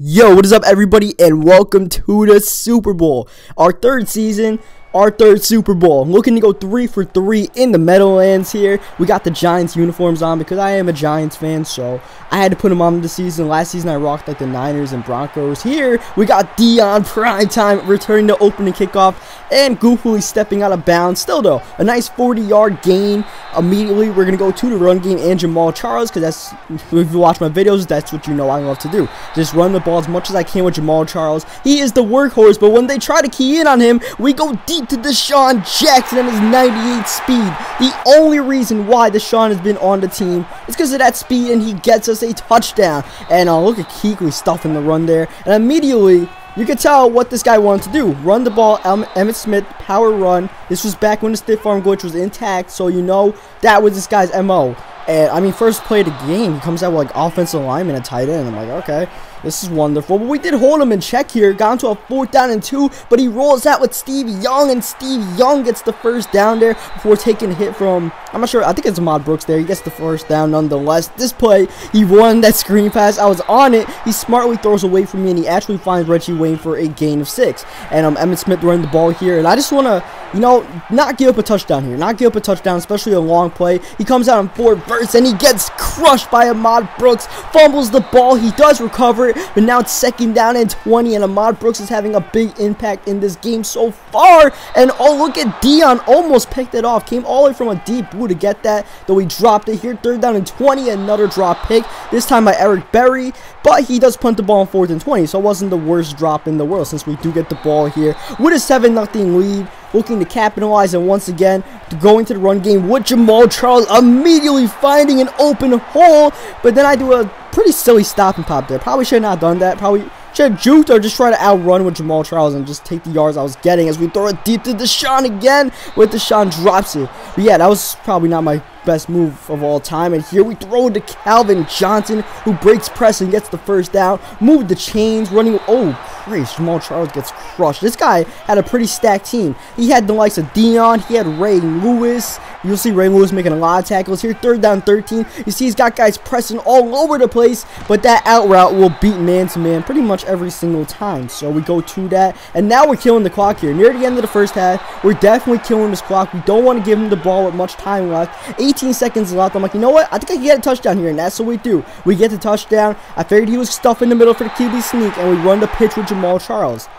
Yo, what is up, everybody, and welcome to the Super Bowl, our third season, our third Super Bowl. I'm looking to go 3 for 3 in the Meadowlands here. We got the Giants uniforms on because I am a Giants fan, so I had to put them on this season. Last season I rocked like the Niners and Broncos. Here we got Dion Primetime returning to opening kickoff and goofily stepping out of bounds. Still though, a nice 40-yard gain. Immediately we're gonna go to the run game and Jamal Charles, because that's, if you watch my videos, that's what you know I love to do. Just run the ball as much as I can with Jamal Charles. He is the workhorse, but when they try to key in on him, we go deep to Deshaun Jackson and his 98 speed. The only reason why Deshaun has been on the team is because of that speed, and he gets us a touchdown. And look at Kuechly stuffing the run there, and immediately you can tell what this guy wanted to do. Run the ball, Emmitt Smith, power run. This was back when the stiff arm glitch was intact, so you know that was this guy's MO. And I mean, first play of the game, he comes out with like offensive lineman and a tight end. I'm like, okay, this is wonderful. But we did hold him in check here. Got into a 4th down and 2, but he rolls out with Steve Young, and Steve Young gets the first down there before taking a hit from, I'm not sure, I think it's Ahmad Brooks there. He gets the first down nonetheless. This play, he won that screen pass. I was on it. He smartly throws away from me, and he actually finds Reggie Wayne for a gain of 6. And Emmitt Smith running the ball here, and I just want to, you know, not give up a touchdown here. Not give up a touchdown, especially a long play. He comes out on 4 bursts, and he gets crushed by Ahmad Brooks. Fumbles the ball. He does recover it, but now it's 2nd down and 20, and Ahmad Brooks is having a big impact in this game so far. And oh, look at Dion, almost picked it off. Came all the way from a deep blue to get that, though he dropped it here. 3rd down and 20, another drop pick, this time by Eric Berry, but he does punt the ball on 4th and 20, so it wasn't the worst drop in the world, since we do get the ball here with a 7-0 lead. Looking to capitalize, and once again going to the run game with Jamal Charles, immediately finding an open hole, but then I do a pretty silly stop and pop there. Probably should not have done that. Probably should have juked or just try to outrun with Jamal Charles and just take the yards I was getting, as we throw it deep to Deshaun again, with Deshaun drops it. But yeah, that was probably not my best move of all time. And here we throw it to Calvin Johnson, who breaks press and gets the first down. Move the chains, running. Oh, Christ, Jamal Charles gets crushed. This guy had a pretty stacked team. He had the likes of Dion. He had Ray Lewis. You'll see Ray Lewis making a lot of tackles here. 3rd down 13. You see he's got guys pressing all over the place, but that out route will beat man-to-man pretty much every single time. So we go to that, and now we're killing the clock here. Near the end of the first half, we're definitely killing this clock. We don't want to give him the ball with much time left. 18 seconds left. I'm like, you know what? I think I can get a touchdown here, and that's what we do. We get the touchdown. I figured he was stuffed in the middle for the QB sneak, and we run the pitch with Jamal Charles.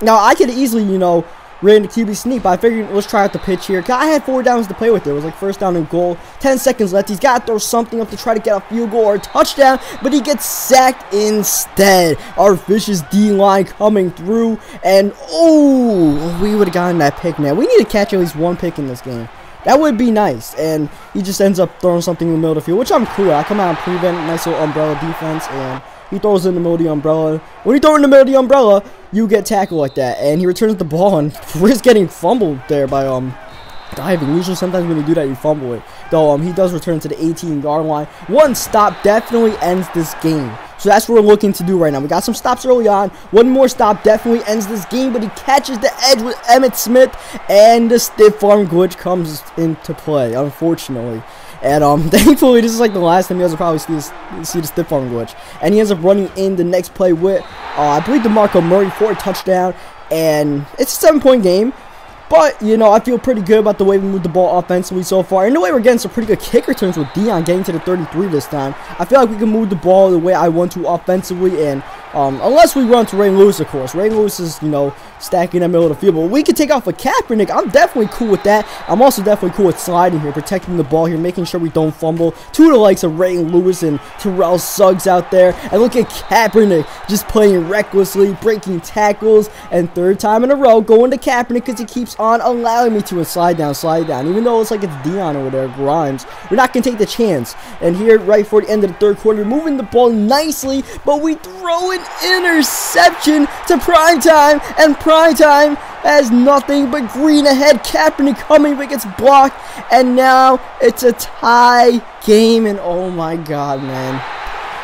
Now, I could easily, you know, ran the QB sneak, but I figured let's try out the pitch here. I had 4 downs to play with. It was like 1st down and goal. 10 seconds left. He's got to throw something up to try to get a field goal or a touchdown, but he gets sacked instead. Our vicious D-line coming through, and oh, we would have gotten that pick, man. We need to catch at least 1 pick in this game. That would be nice. And he just ends up throwing something in the middle of the field, which I'm cool at. I come out and prevent, nice little umbrella defense, and he throws it in the middle of the umbrella. When you throw it in the middle of the umbrella, you get tackled like that. And he returns the ball, and we're getting fumbled there by diving. Usually sometimes when you do that, you fumble it. Though he does return to the 18-yard line. 1 stop definitely ends this game. So that's what we're looking to do right now. We got some stops early on. 1 more stop definitely ends this game, but he catches the edge with Emmitt Smith, and the stiff arm glitch comes into play, unfortunately. And thankfully, this is like the last time you guys will probably see the stiff arm glitch. And he ends up running in the next play with, I believe, DeMarco Murray for a touchdown. And it's a 7-point game. But, you know, I feel pretty good about the way we moved the ball offensively so far. And the way we're getting some pretty good kick returns with Dion getting to the 33 this time. I feel like we can move the ball the way I want to offensively. And unless we run to Ray Lewis, of course. Ray Lewis is, you know, stacking in the middle of the field. But we can take off a Kaepernick. I'm definitely cool with that. I'm also definitely cool with sliding here, protecting the ball here, making sure we don't fumble. To the likes of Ray Lewis and Terrell Suggs out there. And look at Kaepernick just playing recklessly, breaking tackles. And 3rd time in a row, going to Kaepernick because he keeps on allowing me to slide down. Even though it's like it's Dion over there, Grimes, we're not going to take the chance. And here, right for the end of the 3rd quarter, moving the ball nicely, but we throw an interception to Primetime, and Primetime has nothing but green ahead. Kaepernick coming, but gets blocked, and now it's a tie game, and oh my god, man.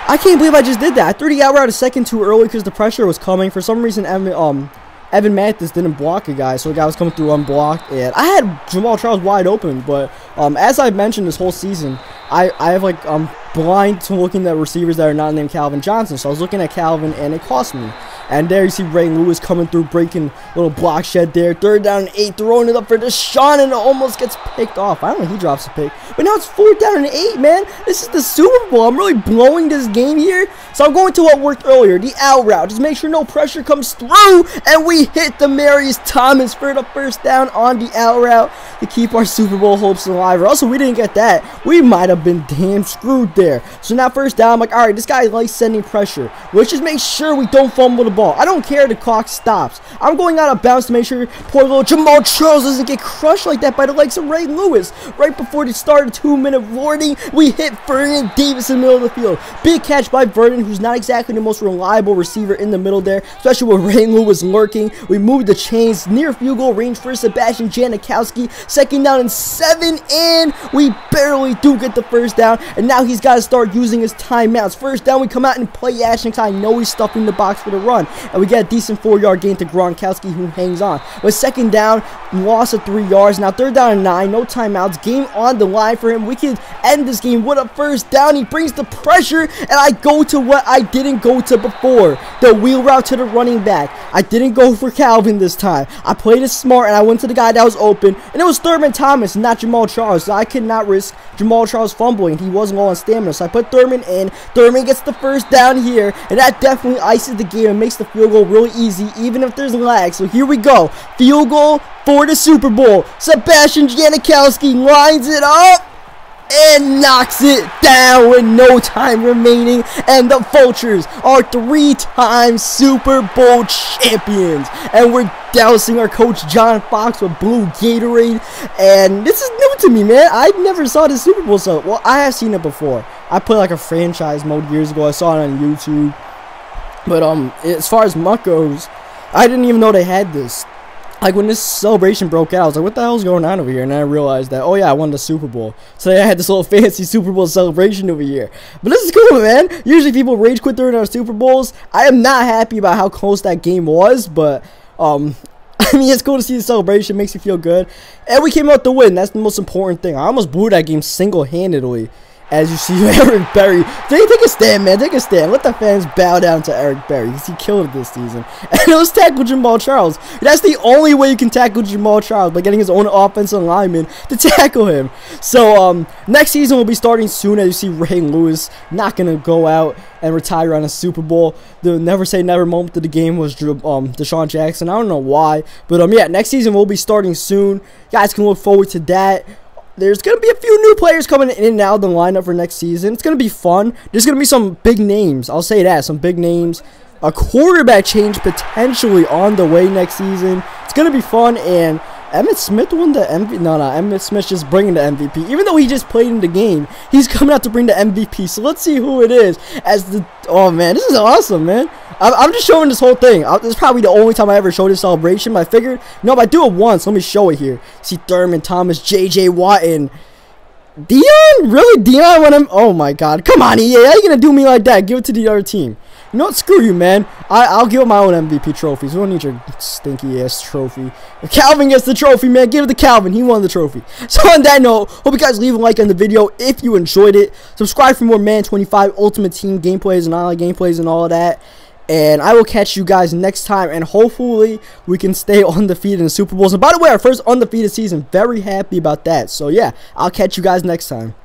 I can't believe I just did that. I threw the out route a second too early because the pressure was coming. For some reason, Evan Mathis didn't block a guy, so the guy was coming through unblocked, and I had Jamal Charles wide open, but as I've mentioned this whole season, I have like blind to looking at receivers that are not named Calvin Johnson. So I was looking at Calvin, and it cost me. And there you see Ray Lewis coming through, breaking little block shed there. 3rd down and 8, throwing it up for Deshaun, and it almost gets picked off. I don't know, he drops a pick. But now it's 4th down and 8, man. This is the Super Bowl. I'm really blowing this game here. So I'm going to what worked earlier, the out route. Just make sure no pressure comes through, and we hit Demaryius Thomas for the 1st down on the out route to keep our Super Bowl hopes alive. Or also, we didn't get that. We might have been damn screwed there. So now 1st down, I'm like, all right, this guy likes sending pressure. Let's just make sure we don't fumble the ball. I don't care if the clock stops. I'm going out of bounds to make sure poor little Jamal Charles doesn't get crushed like that by the likes of Ray Lewis. Right before the start of 2-minute warning, we hit Vernon Davis in the middle of the field. Big catch by Vernon, who's not exactly the most reliable receiver in the middle there, especially with Ray Lewis lurking. We moved the chains near field goal range for Sebastian Janikowski. 2nd down and 7, and we barely do get the 1st down, and now he's got to start using his timeouts. 1st down, we come out and play action because I know he's stuffing the box for the run. And we get a decent 4-yard gain to Gronkowski, who hangs on. With 2nd down, loss of 3 yards. Now 3rd down and 9, no timeouts. Game on the line for him. We can end this game with a 1st down. He brings the pressure, and I go to what I didn't go to before. The wheel route to the running back. I didn't go for Calvin this time. I played it smart, and I went to the guy that was open. And it was Thurman Thomas, not Jamal Charles. So I could not risk Jamal Charles fumbling. He wasn't low on stamina. So I put Thurman in. Thurman gets the 1st down here, and that definitely ices the game and makes the field goal really easy, even if there's lag. So here we go. Field goal for the Super Bowl. Sebastian Janikowski lines it up and knocks it down with no time remaining. And the Vultures are 3-time Super Bowl champions. And we're dousing our coach John Fox with blue Gatorade. And this is new to me, man. I never saw the Super Bowl. So, well, I have seen it before. I played like a franchise mode years ago. I saw it on YouTube. But as far as Muck goes, I didn't even know they had this. Like, when this celebration broke out, I was like, what the hell is going on over here? And then I realized that, oh yeah, I won the Super Bowl. So I had this little fancy Super Bowl celebration over here. But this is cool, man. Usually people rage quit during our Super Bowls. I am not happy about how close that game was, but I mean, it's cool to see the celebration. Makes you feel good. And we came out to win. That's the most important thing. I almost blew that game single-handedly. As you see, Eric Berry. Take a stand, man. Take a stand. Let the fans bow down to Eric Berry, because he killed it this season. And it was tackle Jamal Charles. That's the only way you can tackle Jamal Charles, by getting his own offensive lineman to tackle him. So, next season will be starting soon. As you see, Ray Lewis not going to go out and retire on a Super Bowl. The never say never moment of the game was Deshaun Jackson. I don't know why. But, yeah, next season will be starting soon. You guys can look forward to that. There's going to be a few new players coming in and out of the lineup for next season. It's going to be fun. There's going to be some big names. I'll say that. Some big names. A quarterback change potentially on the way next season. It's going to be fun. And Emmitt Smith won the MVP. No, Emmitt Smith just bringing the MVP. Even though he just played in the game, he's coming out to bring the MVP. So let's see who it is. Oh, man. This is awesome, man. I'm just showing this whole thing. This is probably the only time I ever showed this celebration. But I figured, no, if I do it once, let me show it here. See Thurman Thomas, J.J. Watt, and Dion? Really? Dion won him? Oh, my God. Come on, EA. How you going to do me like that? Give it to the other team. You know what? Screw you, man. I'll give my own MVP trophies. We don't need your stinky-ass trophy. If Calvin gets the trophy, man, give it to Calvin. He won the trophy. So on that note, hope you guys leave a like on the video if you enjoyed it. Subscribe for more Madden 25 Ultimate Team gameplays and online gameplays and all of that. And I will catch you guys next time. And hopefully we can stay undefeated in the Super Bowls. And by the way, our first undefeated season. Very happy about that. So yeah, I'll catch you guys next time.